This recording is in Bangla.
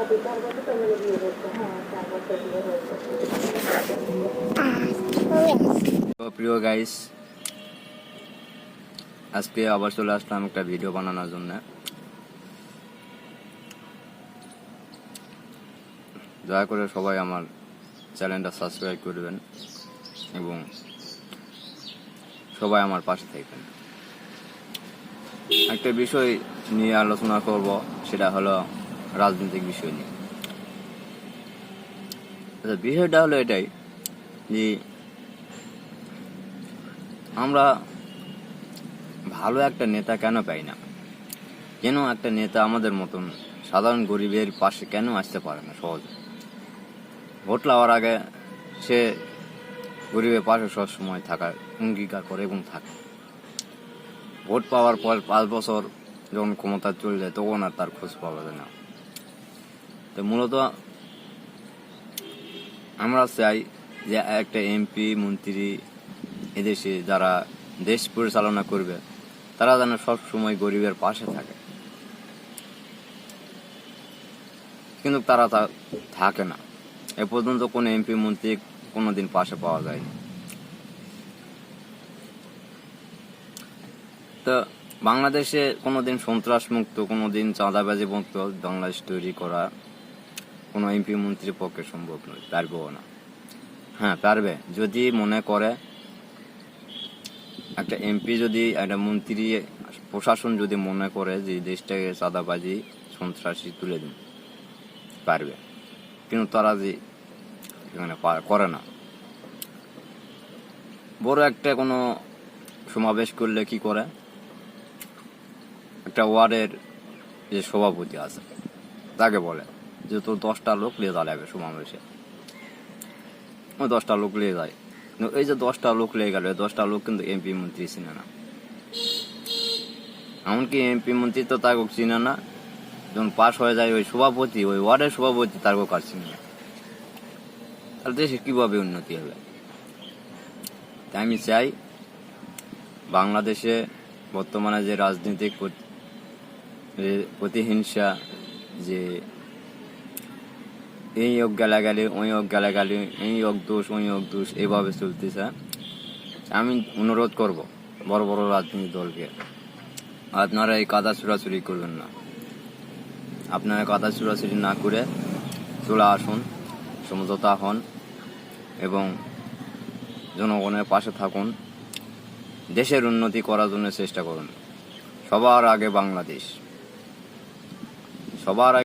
তো প্রিয় গাইস, আজকে আবার চলে আসলাম একটা ভিডিও বানানোর জন্য। দয়া করে সবাই আমার চ্যানেলটা সাবস্ক্রাইব করবেন এবং সবাই আমার পাশে থাকবেন। একটা বিষয় নিয়ে আলোচনা করব, সেটা হলো রাজনৈতিক বিষয় নিয়ে। বিষয়টা হলো এটাই যে আমরা ভালো একটা নেতা কেন পাই না? কেন একটা নেতা আমাদের মতন সাধারণ গরিবের পাশে কেন আসতে পারে না সহজে? ভোট লওয়ার আগে সে গরিবের পাশে সবসময় থাকার অঙ্গীকার করে এবং থাকে। ভোট পাওয়ার পর 5 বছর যখন ক্ষমতা চলে যায় তখন আর তার খোঁজ পাওয়া যায় না। তো মূলত আমরা চাই যে একটা এমপি মন্ত্রী এদেশে যারা দেশ পরিচালনা করবে তারা যেন সবসময় গরিবের পাশে থাকে, কিন্তু তারা থাকে না। এ পর্যন্ত কোনো এমপি মন্ত্রী কোনোদিন পাশে পাওয়া যায়নি। তো বাংলাদেশে কোনোদিন সন্ত্রাস মুক্ত, কোনোদিন চাঁদাবাজি মুক্ত বাংলাদেশ তৈরি করা কোনো এমপি মন্ত্রীর পক্ষে সম্ভব নয়, পারবেও না। হ্যাঁ, পারবে যদি মনে করে, একটা এমপি যদি একটা মন্ত্রী প্রশাসন যদি মনে করে যে দেশটাকে চাঁদাবাজি সন্ত্রাসী তুলে দিন, পারবে। কিন্তু তারা যে এখানে করে না। বড় একটা কোনো সমাবেশ করলে কি করে, একটা ওয়ার্ডের যে সভাপতি আছে তাকে বলে যে তোর 10টা লোক নিয়ে দাঁড়াবে সমাবেশে। ওই 10টা লোক নিয়ে যায়। এই যে 10টা লোক লেগে গেল, 10টা লোক কিন্তু এমপি মন্ত্রী চিনে না। এমনকি এমপি মন্ত্রী তো তাকে চিনে না, যখন পাশ হয়ে যায় ওই সভাপতি, ওই ওয়ার্ডের সভাপতি তারও কাজ চিনে না। তাহলে দেশে কিভাবে উন্নতি হবে? তাই আমি চাই বাংলাদেশে বর্তমানে যে রাজনৈতিক প্রতিহিংসা, যে এই হোক গালাগালি, ওই হোক গালাগালি, এই হোক দোষ, ওই হোক দোষ, এভাবে চলতেছে। আমি অনুরোধ করব বড় বড় রাজনৈতিক দলকে, আপনারা এই কাদা ছুড়াছুড়ি করবেন না। আপনারা কাদা ছুড়াছুড়ি না করে চলে আসুন, সমঝোতা হন এবং জনগণের পাশে থাকুন। দেশের উন্নতি করার জন্য চেষ্টা করুন। সবার আগে বাংলাদেশ, সবার